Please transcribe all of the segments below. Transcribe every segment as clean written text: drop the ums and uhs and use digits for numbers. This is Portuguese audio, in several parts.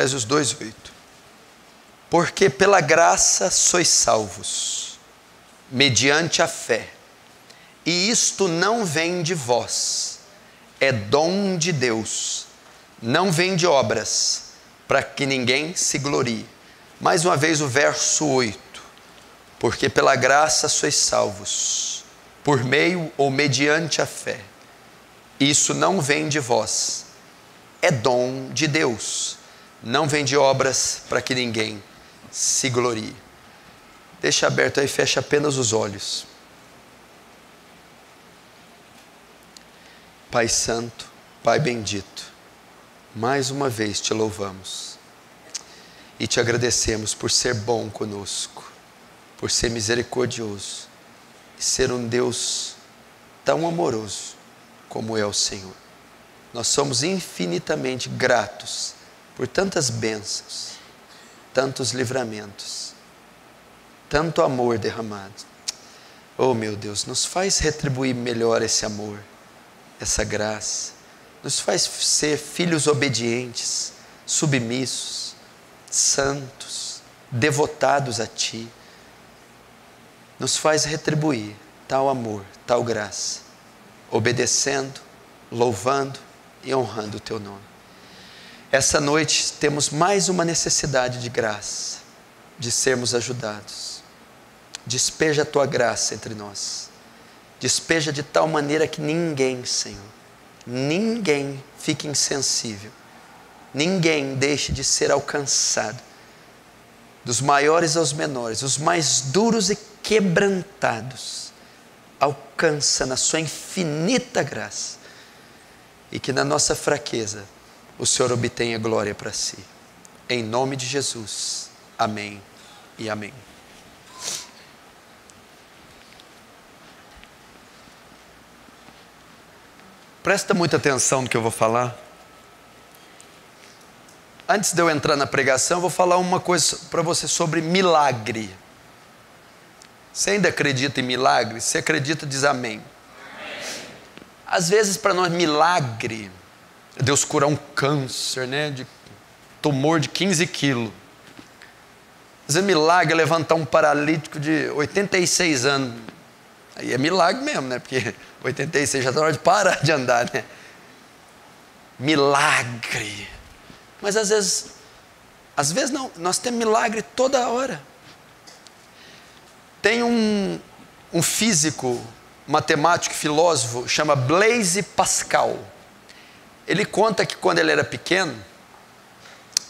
Efésios 2:8. Porque pela graça sois salvos, mediante a fé. E isto não vem de vós, é dom de Deus. Não vem de obras, para que ninguém se glorie. Mais uma vez o verso 8. Porque pela graça sois salvos, por meio ou mediante a fé. Isso não vem de vós, é dom de Deus. Não vem de obras, para que ninguém se glorie. Deixa aberto aí, fecha apenas os olhos. Pai Santo, Pai bendito, mais uma vez te louvamos e te agradecemos por ser bom conosco, por ser misericordioso e ser um Deus tão amoroso como é o Senhor. Nós somos infinitamente gratos por tantas bênçãos, tantos livramentos, tanto amor derramado. Oh meu Deus, nos faz retribuir melhor esse amor, essa graça, nos faz ser filhos obedientes, submissos, santos, devotados a Ti, nos faz retribuir tal amor, tal graça, obedecendo, louvando e honrando o Teu nome. Essa noite temos mais uma necessidade de graça, de sermos ajudados. Despeja a Tua graça entre nós. Despeja de tal maneira que ninguém, Senhor, ninguém fique insensível. Ninguém deixe de ser alcançado. Dos maiores aos menores, os mais duros e quebrantados. Alcança na Sua infinita graça. E que na nossa fraqueza o Senhor obtenha glória para si. Em nome de Jesus. Amém e amém. Presta muita atenção no que eu vou falar. Antes de eu entrar na pregação, eu vou falar uma coisa para você sobre milagre. Você ainda acredita em milagre? Se acredita, diz amém. Às vezes, para nós, milagre é Deus curar um câncer, de tumor de 15 quilos. Às vezes, milagre é levantar um paralítico de 86 anos. Aí é milagre mesmo, porque 86 já está na hora de parar de andar, Milagre. Mas às vezes não, nós temos milagre toda hora. Tem um físico, matemático, filósofo, chama Blaise Pascal. Ele conta que quando ele era pequeno,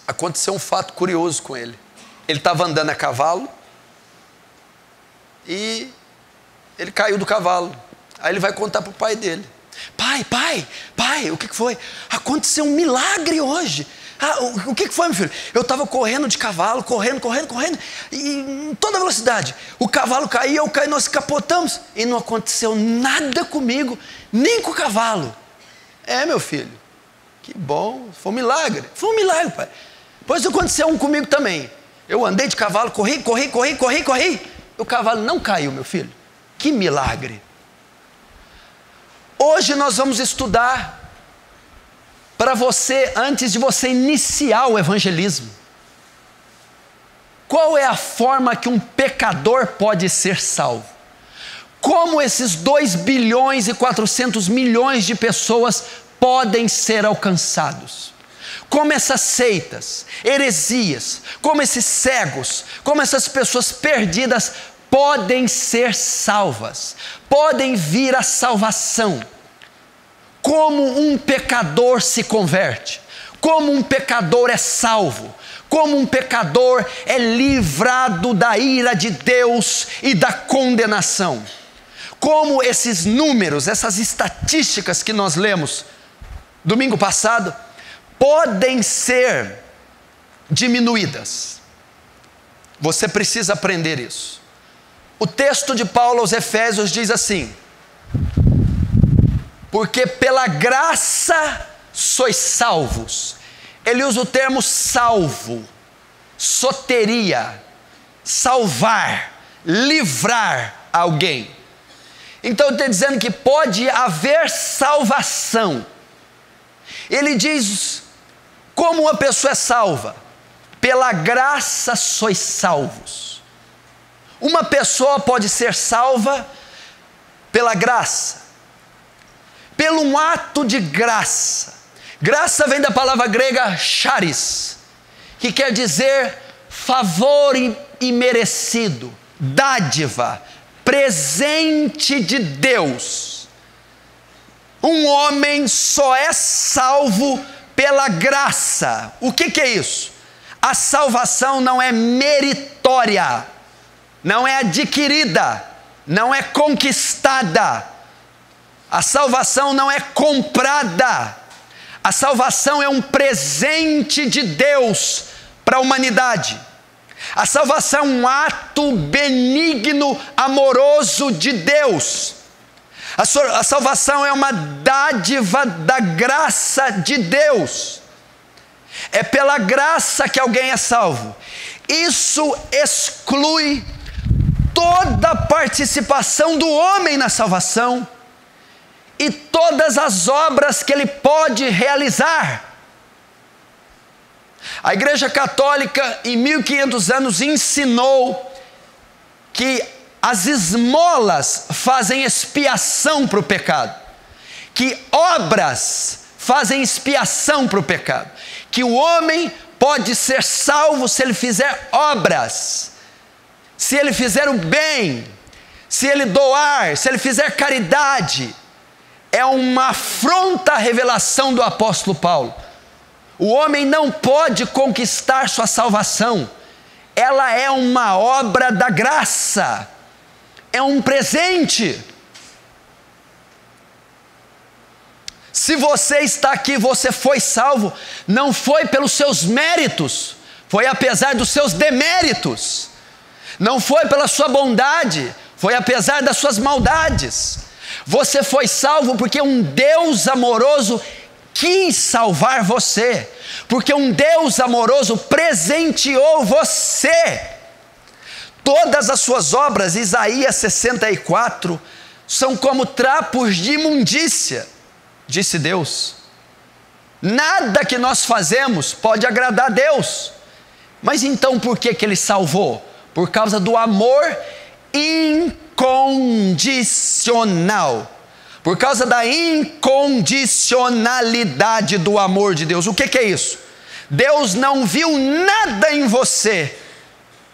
aconteceu um fato curioso com ele. Ele estava andando a cavalo e ele caiu do cavalo. Aí ele vai contar para o pai dele. Pai, o que foi? Aconteceu um milagre hoje. O que foi, meu filho? Eu estava correndo de cavalo, correndo, e em toda velocidade. O cavalo caiu, eu caí, nós capotamos. E não aconteceu nada comigo, nem com o cavalo. É, meu filho, que bom, foi um milagre. Foi um milagre, pai. Pois aconteceu um comigo também. Eu andei de cavalo, corri. O cavalo não caiu, meu filho. Que milagre. Hoje nós vamos estudar para você, antes de você iniciar o evangelismo, qual é a forma que um pecador pode ser salvo? Como esses 2 bilhões e 400 milhões de pessoas podem ser alcançados? Como essas seitas, heresias, como esses cegos, como essas pessoas perdidas podem ser salvas, podem vir à salvação. Como um pecador se converte, como um pecador é salvo, como um pecador é livrado da ira de Deus e da condenação. Como esses números, essas estatísticas que nós lemos domingo passado, podem ser diminuídas. Você precisa aprender isso. O texto de Paulo aos Efésios diz assim: porque pela graça sois salvos. Ele usa o termo salvo, soteria, salvar, livrar alguém. Então ele está dizendo que pode haver salvação. Ele diz como uma pessoa é salva? Pela graça sois salvos. Uma pessoa pode ser salva pela graça, pelo um ato de graça. Graça vem da palavra grega charis, que quer dizer favor imerecido, dádiva, presente de Deus. Um homem só é salvo pela graça. O que é isso? A salvação não é meritória, não é adquirida, não é conquistada. A salvação não é comprada. A salvação é um presente de Deus para a humanidade. A salvação é um ato benigno, amoroso de Deus. A salvação é uma dádiva da graça de Deus. É pela graça que alguém é salvo. Isso exclui toda a participação do homem na salvação e todas as obras que ele pode realizar. A Igreja Católica, em 1500 anos, ensinou que as esmolas fazem expiação para o pecado, que obras fazem expiação para o pecado, que o homem pode ser salvo se ele fizer obras, se ele fizer o bem, se ele doar, se ele fizer caridade. É uma afronta à revelação do apóstolo Paulo. O homem não pode conquistar sua salvação. Ela é uma obra da graça. É um presente. Se você está aqui, você foi salvo, não foi pelos seus méritos, foi apesar dos seus deméritos. Não foi pela sua bondade, foi apesar das suas maldades. Você foi salvo porque um Deus amoroso quis salvar você, porque um Deus amoroso presenteou você. Todas as suas obras, Isaías 64, são como trapos de imundícia, disse Deus. Nada que nós fazemos pode agradar a Deus. Mas então por que Ele salvou? Por causa do amor incondicional, por causa da incondicionalidade do amor de Deus. O que é isso? Deus não viu nada em você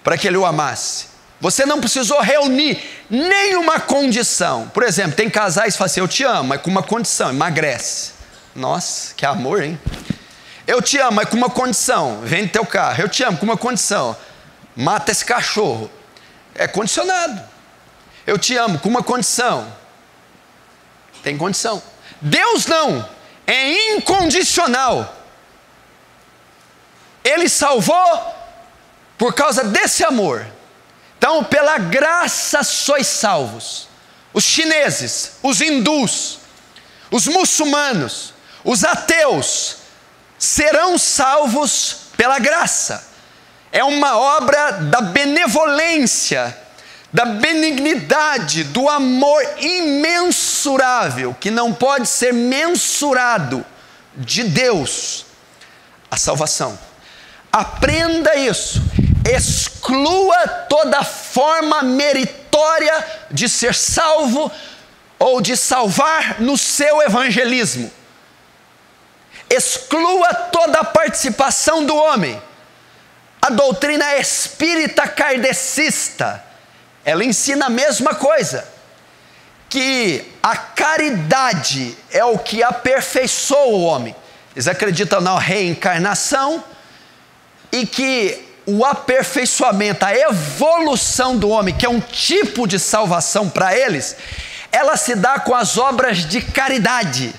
para que Ele o amasse. Você não precisou reunir nenhuma condição. Por exemplo, tem casais que falam assim: eu te amo, mas com uma condição, emagrece. Nossa, que amor, hein? Eu te amo, mas com uma condição, vende teu carro. Eu te amo com uma condição, mata esse cachorro. É condicionado. Eu te amo com uma condição. Tem condição. Deus não, é incondicional. Ele salvou por causa desse amor. Então, pela graça sois salvos. Os chineses, os hindus, os muçulmanos, os ateus serão salvos pela graça. É uma obra da benevolência, da benignidade, do amor imensurável, que não pode ser mensurado, de Deus, a salvação. Aprenda isso. Exclua toda forma meritória de ser salvo ou de salvar no seu evangelismo. Exclua toda a participação do homem. A doutrina espírita kardecista, ela ensina a mesma coisa, que a caridade é o que aperfeiçoa o homem. Eles acreditam na reencarnação e que o aperfeiçoamento, a evolução do homem, que é um tipo de salvação para eles, ela se dá com as obras de caridade.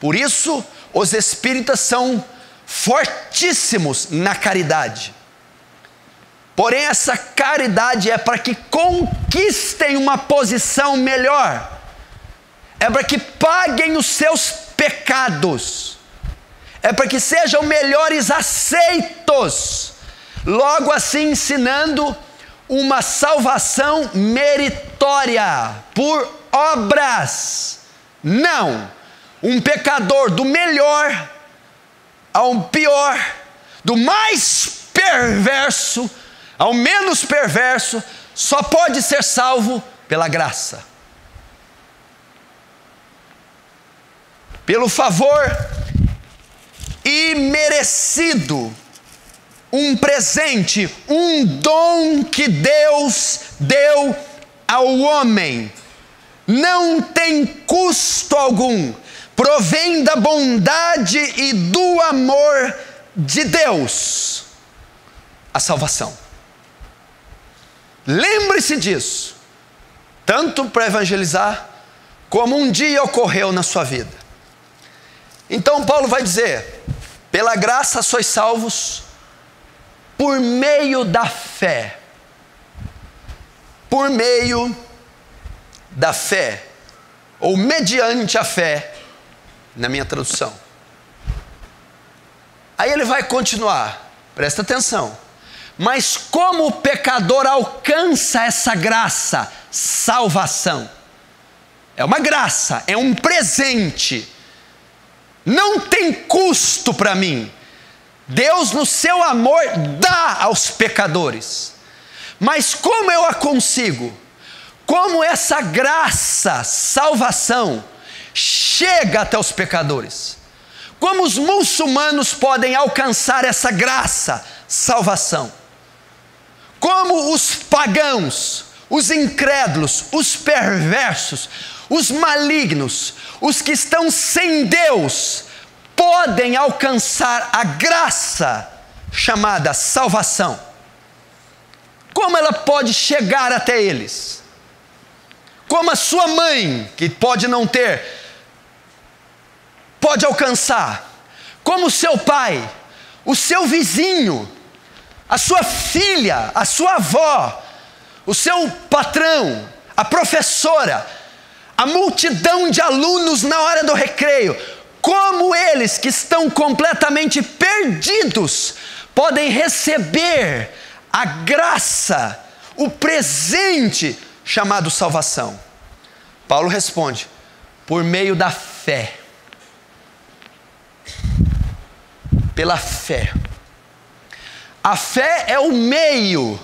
Por isso, os espíritas são fortíssimos na caridade. Porém, essa caridade é para que conquistem uma posição melhor, é para que paguem os seus pecados, é para que sejam melhores aceitos, logo assim ensinando uma salvação meritória, por obras. Não, um pecador do melhor ao pior, do mais perverso ao menos perverso, só pode ser salvo pela graça. Pelo favor imerecido, um presente, um dom que Deus deu ao homem. Não tem custo algum, provém da bondade e do amor de Deus, a salvação. Lembre-se disso, tanto para evangelizar, como um dia ocorreu na sua vida. Então Paulo vai dizer: pela graça sois salvos, por meio da fé. Por meio da fé, ou mediante a fé, na minha tradução. Aí ele vai continuar, presta atenção. Mas como o pecador alcança essa graça, salvação? É uma graça, é um presente. Não tem custo para mim. Deus, no seu amor, dá aos pecadores. Mas como eu a consigo? Como essa graça, salvação, chega até os pecadores? Como os muçulmanos podem alcançar essa graça, salvação? Como os pagãos, os incrédulos, os perversos, os malignos, os que estão sem Deus, podem alcançar a graça chamada salvação? Como ela pode chegar até eles? Como a sua mãe, que pode não ter, pode alcançar? Como o seu pai, o seu vizinho, a sua filha, a sua avó, o seu patrão, a professora, a multidão de alunos na hora do recreio, como eles que estão completamente perdidos podem receber a graça, o presente chamado salvação? Paulo responde: por meio da fé. Pela fé. A fé é o meio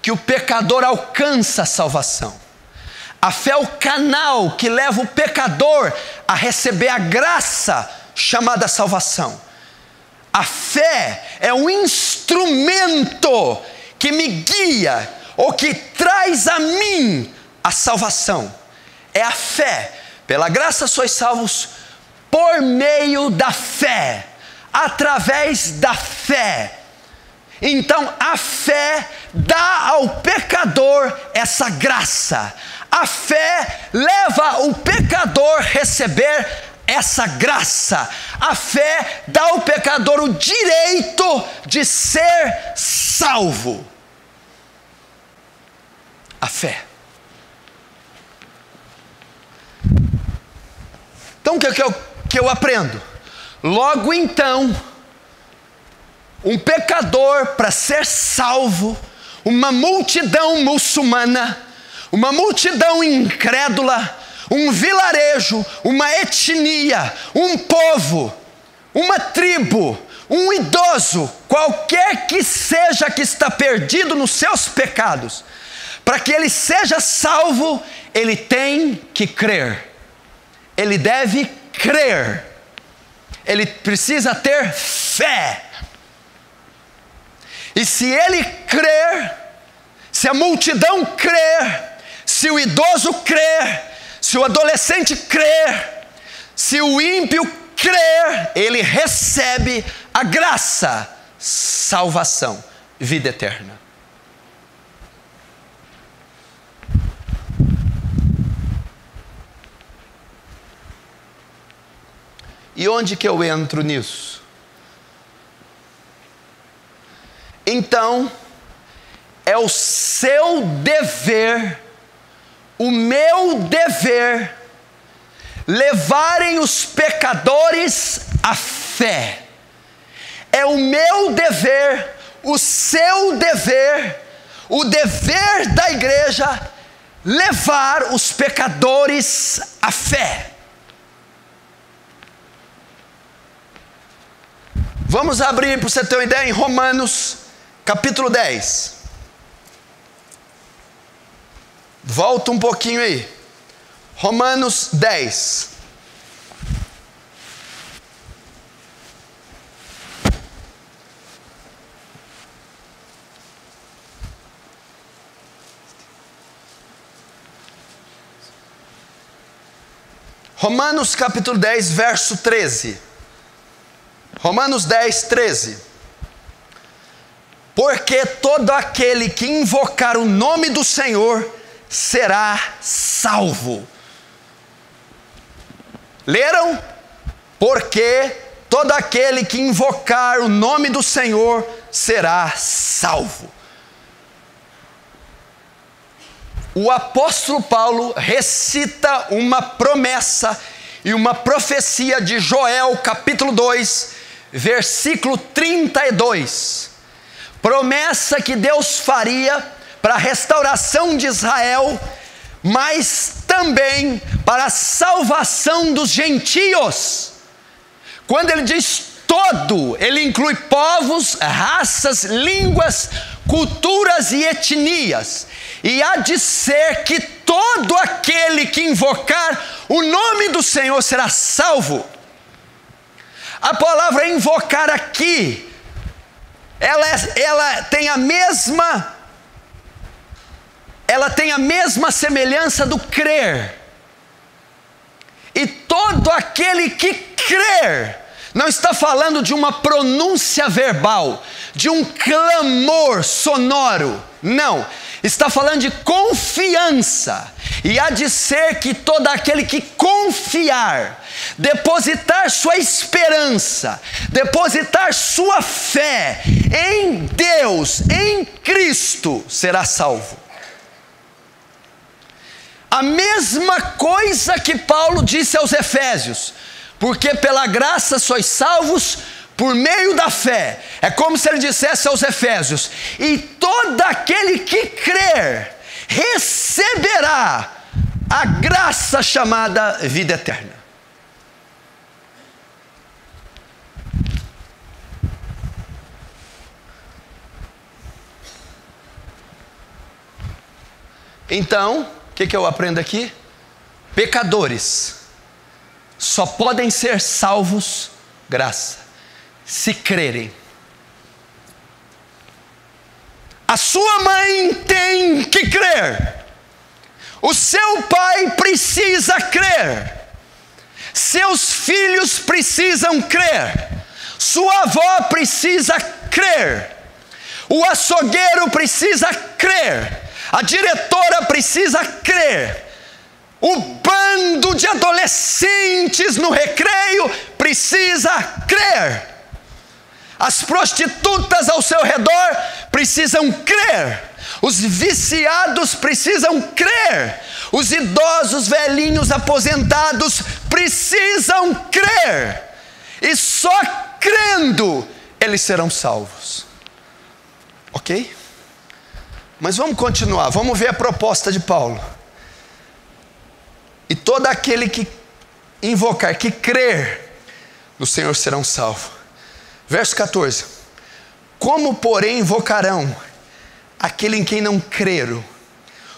que o pecador alcança a salvação. A fé é o canal que leva o pecador a receber a graça chamada salvação. A fé é um instrumento que me guia, ou que traz a mim a salvação. É a fé. Pela graça sois salvos por meio da fé, através da fé. Então a fé dá ao pecador essa graça. A fé leva o pecador a receber essa graça. A fé dá ao pecador o direito de ser salvo. A fé. Então o que eu aprendo? Logo então, um pecador, para ser salvo, uma multidão muçulmana, uma multidão incrédula, um vilarejo, uma etnia, um povo, uma tribo, um idoso, qualquer que seja que está perdido nos seus pecados, para que ele seja salvo, ele tem que crer. Ele deve crer. Ele precisa ter fé. E se ele crer, se a multidão crer, se o idoso crer, se o adolescente crer, se o ímpio crer, ele recebe a graça, salvação, vida eterna. E onde que eu entro nisso? Então, é o seu dever, o meu dever, levarem os pecadores à fé. É o meu dever, o seu dever, o dever da igreja, levar os pecadores à fé. Vamos abrir para você ter uma ideia em Romanos, capítulo 10. Volta um pouquinho aí. Romanos 10. Romanos capítulo 10, verso 13. Romanos 10, 13. Porque todo aquele que invocar o nome do Senhor será salvo. Leram? Porque todo aquele que invocar o nome do Senhor será salvo. O apóstolo Paulo recita uma promessa e uma profecia de Joel, capítulo 2, versículo 32. Promessa que Deus faria para a restauração de Israel, mas também para a salvação dos gentios. Quando ele diz todo, ele inclui povos, raças, línguas, culturas e etnias. E há de ser que todo aquele que invocar o nome do Senhor será salvo. A palavra invocar aqui, ela tem a mesma semelhança do crer. E todo aquele que crer, não está falando de uma pronúncia verbal, de um clamor sonoro, não. Está falando de confiança. E há de ser que todo aquele que confiar, depositar sua esperança, depositar sua fé em Deus, em Cristo, será salvo. A mesma coisa que Paulo disse aos Efésios: porque pela graça sois salvos por meio da fé. É como se ele dissesse aos Efésios: e todo aquele que crer receberá a graça chamada vida eterna. Então, o que eu aprendo aqui? Pecadores só podem ser salvos graça, se crerem. A sua mãe tem que crer. O seu pai precisa crer. Seus filhos precisam crer. Sua avó precisa crer. O açougueiro precisa crer. A diretora precisa crer. O bando de adolescentes no recreio precisa crer. As prostitutas ao seu redor precisam crer. Os viciados precisam crer. Os idosos, velhinhos, aposentados precisam crer. E só crendo eles serão salvos. Ok? Mas vamos continuar. Vamos ver a proposta de Paulo. E todo aquele que invocar, que crer no Senhor serão salvos. Verso 14. Como, porém, invocarão aquele em quem não creram?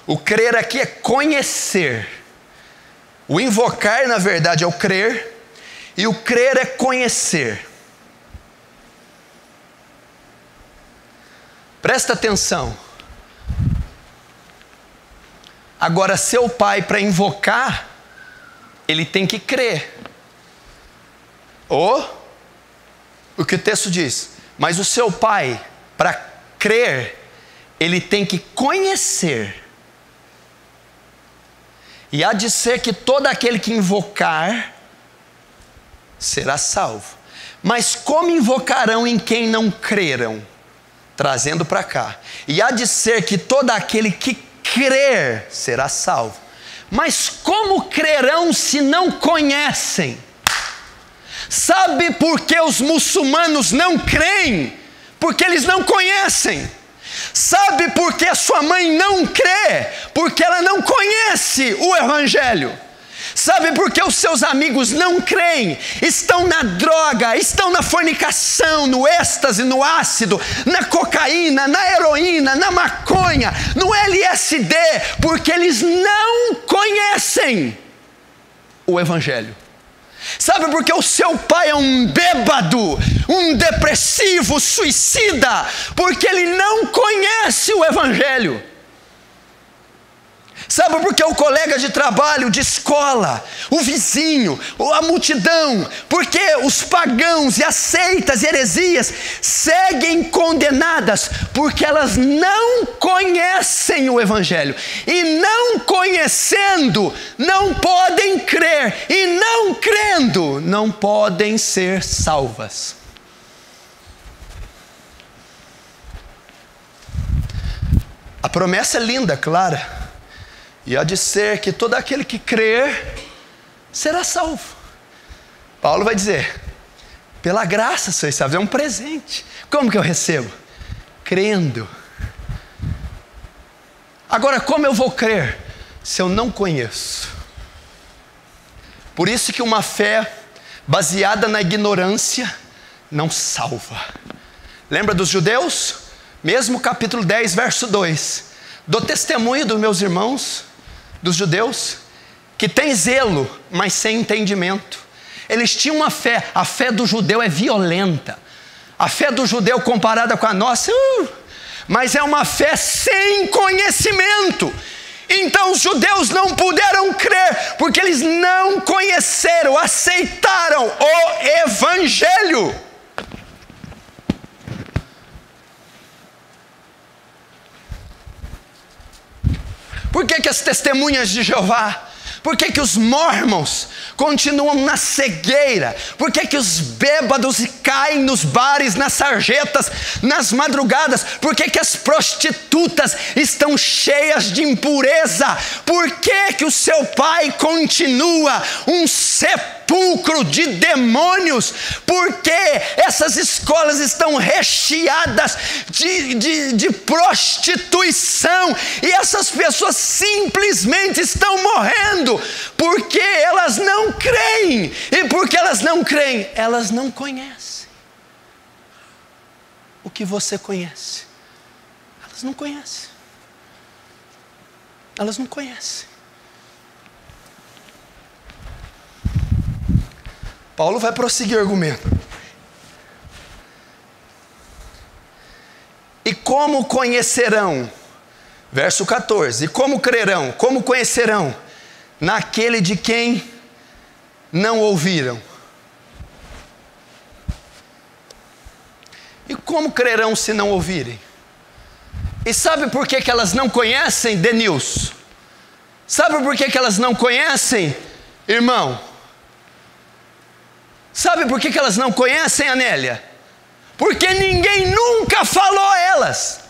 O crer aqui é conhecer. O invocar, na verdade, é o crer. E o crer é conhecer. Presta atenção. Agora, seu pai, para invocar, ele tem que crer. Ou, o que o texto diz, mas o seu pai, para crer, ele tem que conhecer. E há de ser que todo aquele que invocar será salvo. Mas como invocarão em quem não creram? Trazendo para cá. E há de ser que todo aquele que crer será salvo. Mas como crerão se não conhecem? Sabe por que os muçulmanos não creem? Porque eles não conhecem. Sabe por que a sua mãe não crê? Porque ela não conhece o Evangelho. Sabe por que os seus amigos não creem? Estão na droga, estão na fornicação, no êxtase, no ácido, na cocaína, na heroína, na maconha, no LSD, porque eles não conhecem o Evangelho. Sabe por que o seu pai é um bêbado, um depressivo, suicida? Porque ele não conhece o Evangelho. Sabe por que o colega de trabalho, de escola, o vizinho, a multidão, porque os pagãos e as seitas e heresias seguem condenadas, porque elas não conhecem o Evangelho, e não conhecendo, não podem crer, e não crendo, não podem ser salvas. A promessa é linda, clara. E há de ser que todo aquele que crer será salvo. Paulo vai dizer: pela graça sois salvos, é um presente. Como que eu recebo? Crendo. Agora, como eu vou crer se eu não conheço? Por isso que uma fé baseada na ignorância não salva. Lembra dos judeus? Mesmo capítulo 10, verso 2. Dou testemunho dos meus irmãos, dos judeus, que tem zelo, mas sem entendimento. Eles tinham uma fé, a fé do judeu é violenta. A fé do judeu comparada com a nossa, mas é uma fé sem conhecimento. Então os judeus não puderam crer, porque eles não conheceram, aceitaram o Evangelho. Por que as testemunhas de Jeová? Por que os mormons continuam na cegueira? Por que os bêbados caem nos bares, nas sarjetas, nas madrugadas? Por que as prostitutas estão cheias de impureza? Por que o seu pai continua um sepulcro de demônios? Porque essas escolas estão recheadas de prostituição, e essas pessoas simplesmente estão morrendo, porque elas não creem. E porque elas não creem, elas não conhecem o que você conhece. Elas não conhecem. Elas não conhecem. Paulo vai prosseguir o argumento. E como conhecerão? Verso 14. E como crerão? Como conhecerão? Naquele de quem não ouviram. E como crerão se não ouvirem? E sabe por que elas não conhecem, Denilson? Sabe por que elas não conhecem, irmão? Sabe por que elas não conhecem, Anélia? Porque ninguém nunca falou a elas.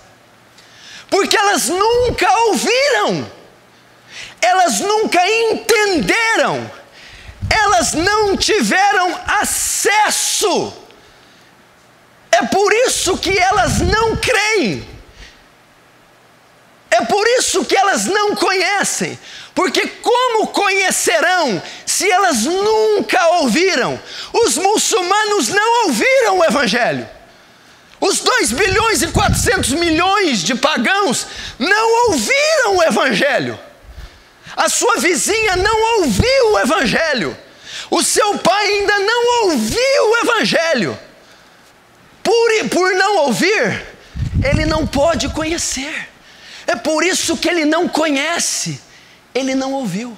Porque elas nunca ouviram. Elas nunca entenderam. Elas não tiveram acesso. É por isso que elas não creem. É por isso que elas não conhecem. Porque como conhecerão se elas nunca ouviram? Os muçulmanos não ouviram o Evangelho. Os 2,4 bilhões de pagãos não ouviram o Evangelho. A sua vizinha não ouviu o Evangelho. O seu pai ainda não ouviu o Evangelho. Por não ouvir, ele não pode conhecer. É por isso que ele não conhece. Ele não ouviu.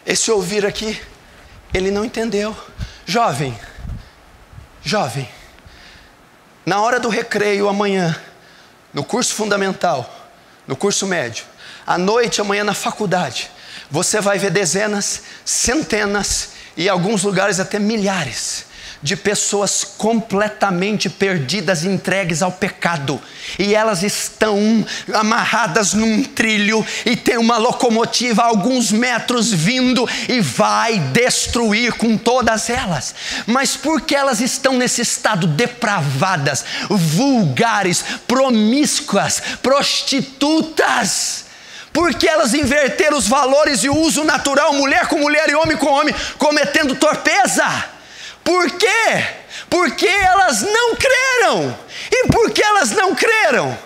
Esse ouvir aqui, ele não entendeu. Jovem, na hora do recreio amanhã, no curso fundamental, no curso médio, à noite amanhã na faculdade, você vai ver dezenas, centenas e em alguns lugares até milhares de pessoas completamente perdidas, entregues ao pecado, e elas estão amarradas num trilho, e tem uma locomotiva a alguns metros vindo, e vai destruir com todas elas. Mas por que elas estão nesse estado? Depravadas, vulgares, promíscuas, prostitutas, porque elas inverteram os valores e o uso natural, mulher com mulher e homem com homem, cometendo torpeza. Por quê? Porque elas não creram. E por que elas não creram?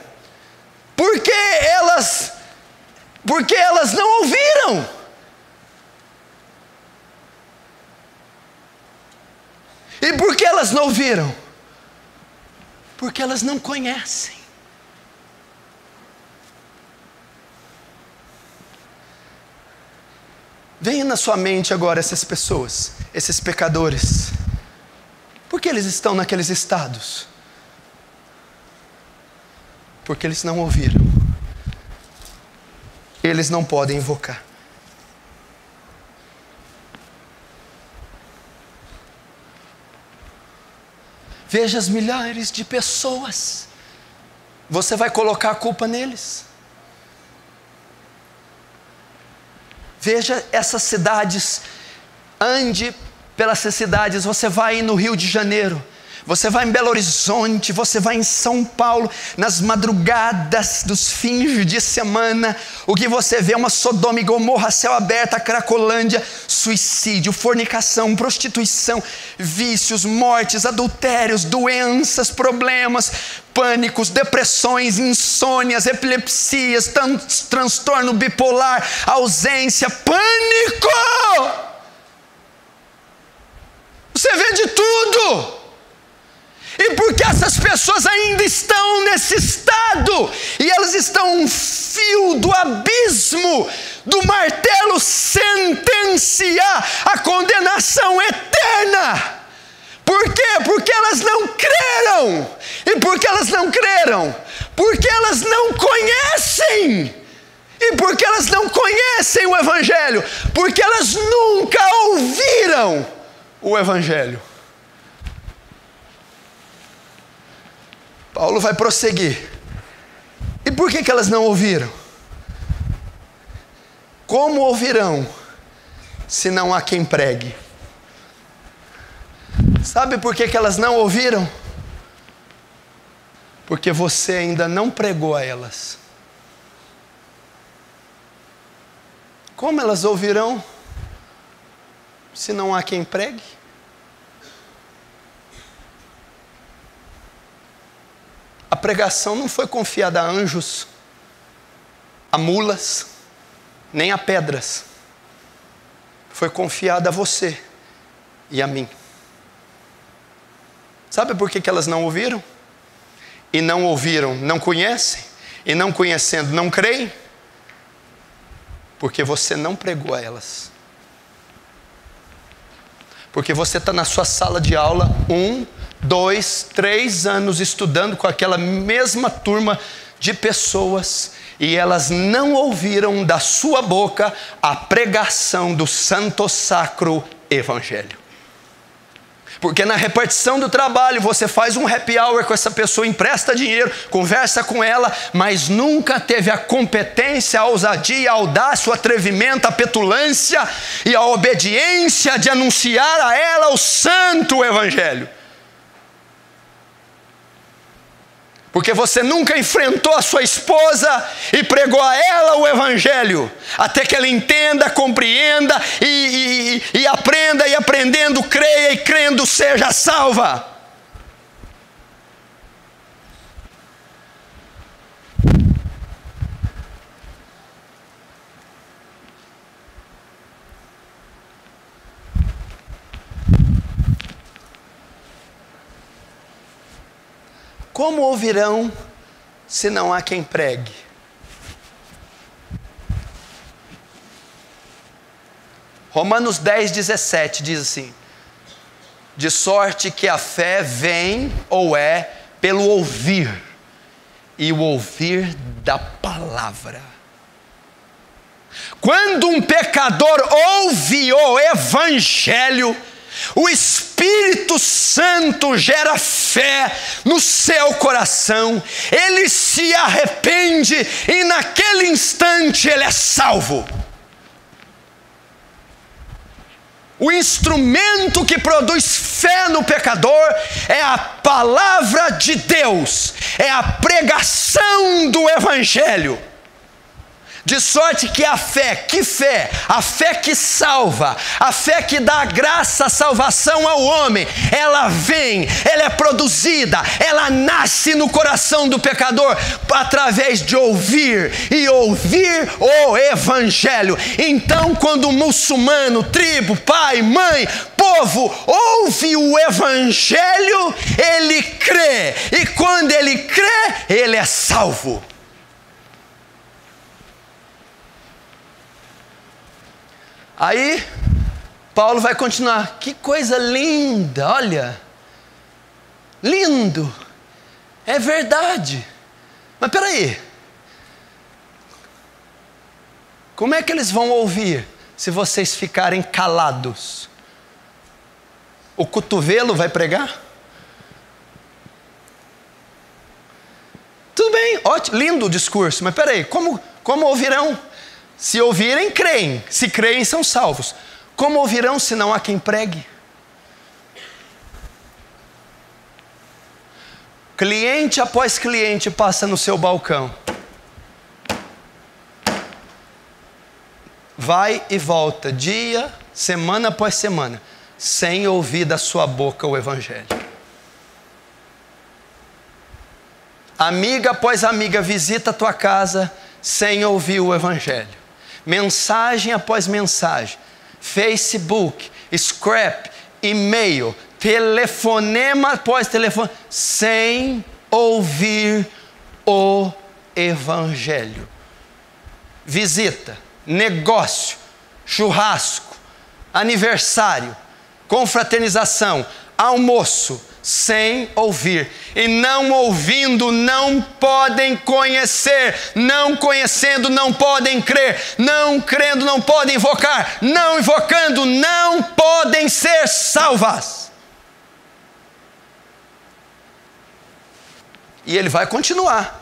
Porque elas não ouviram. E por que elas não ouviram? Porque elas não conhecem. Venha na sua mente agora essas pessoas, esses pecadores. Por que eles estão naqueles estados? Porque eles não ouviram. Eles não podem invocar. Veja as milhares de pessoas. Você vai colocar a culpa neles? Veja essas cidades. Ande pelas cidades. Você vai no Rio de Janeiro, você vai em Belo Horizonte, você vai em São Paulo, nas madrugadas dos fins de semana, o que você vê é uma Sodoma e Gomorra, céu aberto, a Cracolândia, suicídio, fornicação, prostituição, vícios, mortes, adultérios, doenças, problemas, pânicos, depressões, insônias, epilepsias, transtorno bipolar, ausência, pânico. Você vê de tudo. E porque essas pessoas ainda estão nesse estado, e elas estão a um fio do abismo, do martelo sentenciar a condenação eterna. Por quê? Porque elas não creram. E porque elas não creram? Porque elas não conhecem. E porque elas não conhecem o Evangelho? Porque elas nunca ouviram o Evangelho. Paulo vai prosseguir. E por que elas não ouviram? Como ouvirão se não há quem pregue? Sabe por que elas não ouviram? Porque você ainda não pregou a elas. Como elas ouvirão se não há quem pregue? A pregação não foi confiada a anjos, a mulas, nem a pedras. Foi confiada a você e a mim. Sabe por que elas não ouviram? E não ouviram, não conhecem. E não conhecendo, não creem. Porque você não pregou a elas. Porque você está na sua sala de aula 1, 2, 3 anos estudando com aquela mesma turma de pessoas, e elas não ouviram da sua boca a pregação do santo sacro evangelho. Porque na repartição do trabalho você faz um happy hour com essa pessoa, empresta dinheiro, conversa com ela, mas nunca teve a competência, a ousadia, a audácia, o atrevimento, a petulância e a obediência de anunciar a ela o santo evangelho. Porque você nunca enfrentou a sua esposa e pregou a ela o evangelho, até que ela entenda, compreenda e aprenda, e aprendendo creia, e crendo seja salva. Como ouvirão se não há quem pregue? Romanos 10:17 diz assim: de sorte que a fé vem ou é pelo ouvir, e o ouvir da palavra. Quando um pecador ouve o evangelho, O Espírito Santo gera fé no seu coração, ele se arrepende e naquele instante ele é salvo. O instrumento que produz fé no pecador é a palavra de Deus, é a pregação do Evangelho. De sorte que a fé, que fé? A fé que salva, a fé que dá graça, salvação ao homem, ela vem, ela é produzida, ela nasce no coração do pecador através de ouvir e ouvir o Evangelho. Então, quando o muçulmano, tribo, pai, mãe, povo, ouve o Evangelho, ele crê, e quando ele crê, ele é salvo. Aí, Paulo vai continuar, que coisa linda, olha, lindo, é verdade, mas peraí, como é que eles vão ouvir se vocês ficarem calados? O cotovelo vai pregar? Tudo bem, ótimo, lindo o discurso, mas peraí, como ouvirão? Se ouvirem, creem. Se creem, são salvos. Como ouvirão se não há quem pregue? Cliente após cliente passa no seu balcão. Vai e volta, dia, semana após semana, sem ouvir da sua boca o Evangelho. Amiga após amiga visita a tua casa sem ouvir o Evangelho. Mensagem após mensagem, Facebook, scrap, e-mail, telefonema após telefone, sem ouvir o Evangelho. Visita, negócio, churrasco, aniversário, confraternização, almoço, sem ouvir. E não ouvindo não podem conhecer, não conhecendo não podem crer, não crendo não podem invocar, não invocando não podem ser salvas. E ele vai continuar.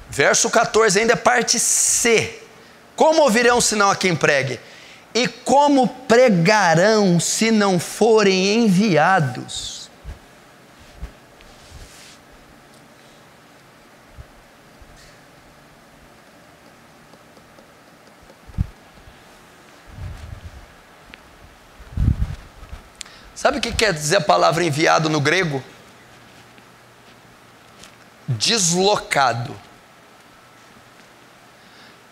Verso 14 ainda é parte C. Como ouvirão se não há quem pregue? E como pregarão se não forem enviados? Sabe o que quer dizer a palavra enviado no grego? Deslocado.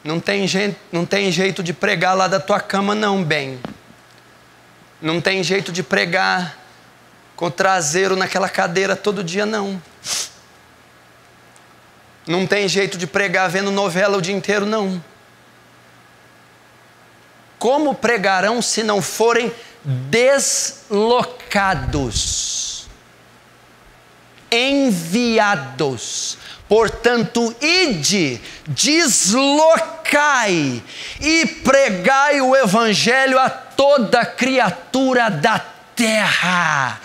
Não tem jeito de pregar lá da tua cama não, bem. Não tem jeito de pregar com o traseiro naquela cadeira todo dia não. Não tem jeito de pregar vendo novela o dia inteiro não. Como pregarão se não forem deslocados? Enviados. Portanto, ide, deslocai e pregai o Evangelho a toda criatura da terra,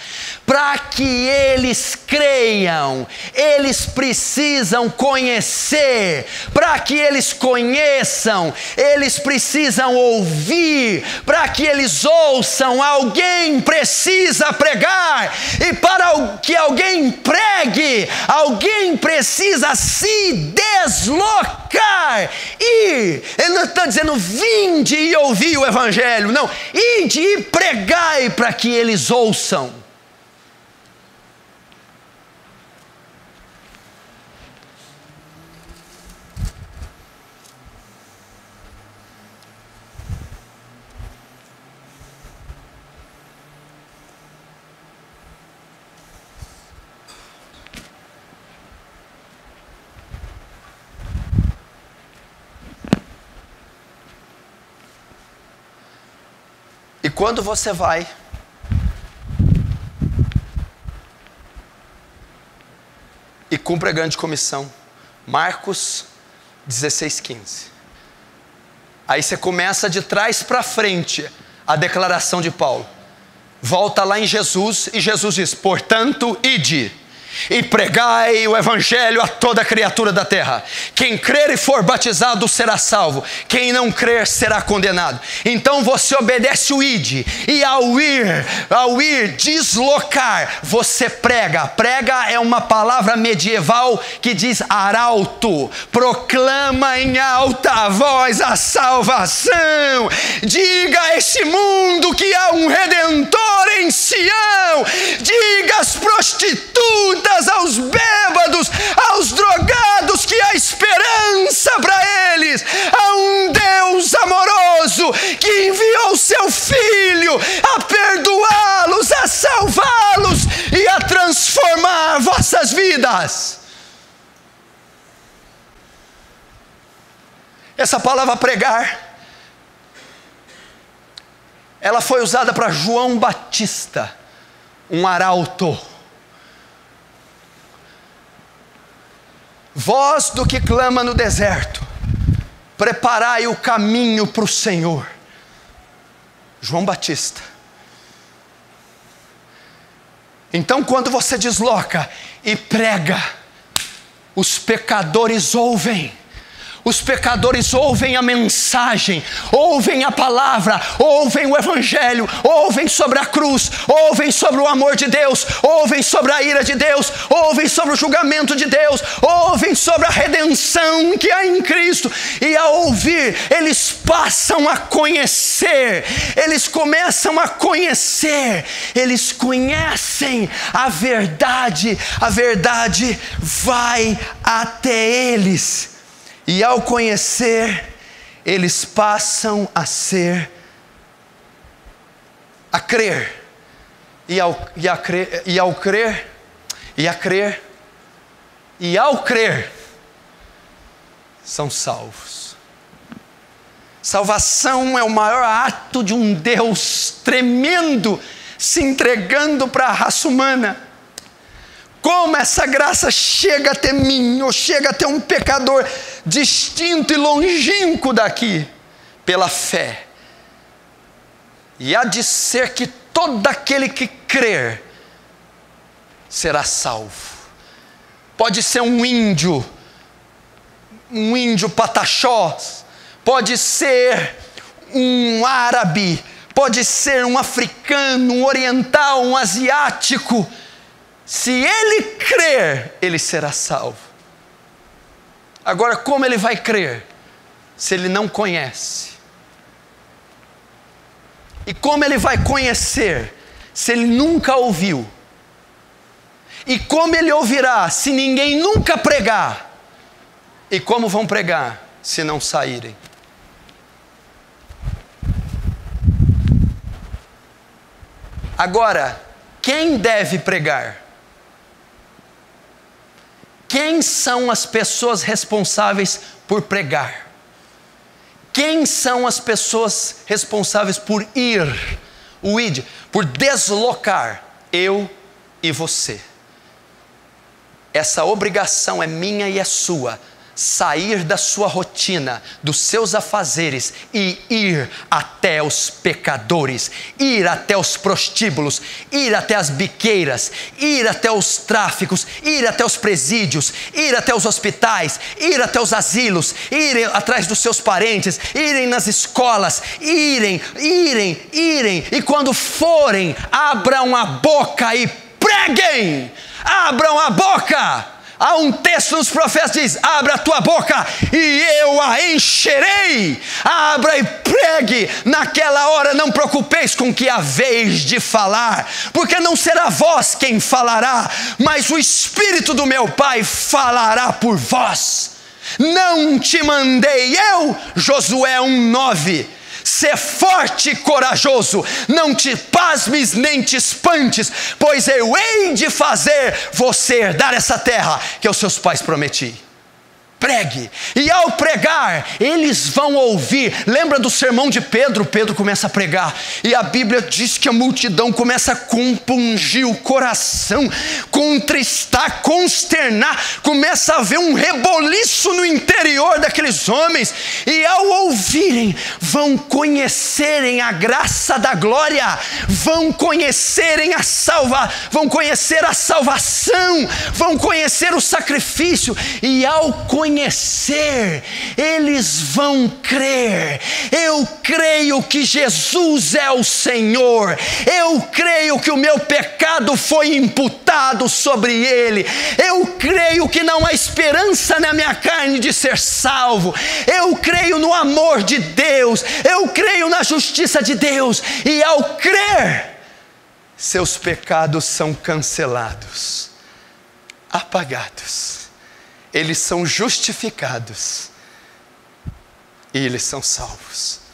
para que eles creiam. Eles precisam conhecer. Para que eles conheçam, eles precisam ouvir. Para que eles ouçam, alguém precisa pregar. E para que alguém pregue, alguém precisa se deslocar. Ir. Ele não está dizendo vinde e ouvi o Evangelho. Não, ide e pregai para que eles ouçam. E quando você vai e cumpre a grande comissão, Marcos 16:15. Aí você começa de trás para frente a declaração de Paulo. Volta lá em Jesus e Jesus diz: portanto, ide e pregai o evangelho a toda criatura da terra. Quem crer e for batizado será salvo, quem não crer será condenado. Então você obedece o ide, e ao ir deslocar, você prega. Prega é uma palavra medieval que diz arauto. Proclama em alta voz a salvação. Diga a esse mundo que há um Redentor em Sião. Diga às prostitutas, aos bêbados, aos drogados, que há esperança para eles. Há um Deus amoroso que enviou seu Filho a perdoá-los, a salvá-los e a transformar vossas vidas. Essa palavra pregar, ela foi usada para João Batista, um arauto. Voz do que clama no deserto, preparai o caminho para o Senhor. João Batista. Então, quando você desloca e prega, os pecadores ouvem. Os pecadores ouvem a mensagem, ouvem a palavra, ouvem o evangelho, ouvem sobre a cruz, ouvem sobre o amor de Deus, ouvem sobre a ira de Deus, ouvem sobre o julgamento de Deus, ouvem sobre a redenção que há em Cristo. E ao ouvir, eles passam a conhecer, eles começam a conhecer, eles conhecem a verdade vai até eles. E ao conhecer, eles passam a crer. E ao crer, são salvos. Salvação é o maior ato de um Deus tremendo se entregando para a raça humana. Como essa graça chega até mim, ou chega até um pecador distinto e longínquo daqui, pela fé. E há de ser que todo aquele que crer será salvo. Pode ser um índio pataxó, pode ser um árabe, pode ser um africano, um oriental, um asiático. Se ele crer, ele será salvo. Agora, como ele vai crer se ele não conhece? E como ele vai conhecer se ele nunca ouviu? E como ele ouvirá se ninguém nunca pregar? E como vão pregar se não saírem? Agora, quem deve pregar? Quem são as pessoas responsáveis por pregar? Quem são as pessoas responsáveis por ir, o id, por deslocar? Eu e você. Essa obrigação é minha e é sua. Sair da sua rotina, dos seus afazeres e ir até os pecadores, ir até os prostíbulos, ir até as biqueiras, ir até os tráficos, ir até os presídios, ir até os hospitais, ir até os asilos, irem atrás dos seus parentes, irem nas escolas, irem, e quando forem, abram a boca e preguem, abram a boca. Há um texto nos profetas que diz: abra a tua boca e eu a encherei. Abra e pregue. Naquela hora não preocupeis com o que haveis de falar, porque não será vós quem falará, mas o Espírito do meu Pai falará por vós. Não te mandei eu, Josué 1:9. Sê forte e corajoso, não te pasmes nem te espantes, pois eu hei de fazer você herdar essa terra que aos seus pais prometi. pregue. E ao pregar, eles vão ouvir. Lembra do sermão de Pedro? Pedro começa a pregar, e a Bíblia diz que a multidão começa a compungir o coração, contristar, consternar, começa a haver um reboliço no interior daqueles homens, e ao ouvirem, vão conhecerem a graça da glória, vão conhecer a salvação, vão conhecer o sacrifício, e ao conhecer, eles vão crer. Eu creio que Jesus é o Senhor, eu creio que o meu pecado foi imputado sobre ele, eu creio que não há esperança na minha carne de ser salvo, eu creio no amor de Deus, eu creio na justiça de Deus, e ao crer, seus pecados são cancelados, apagados, eles são justificados e eles são salvos.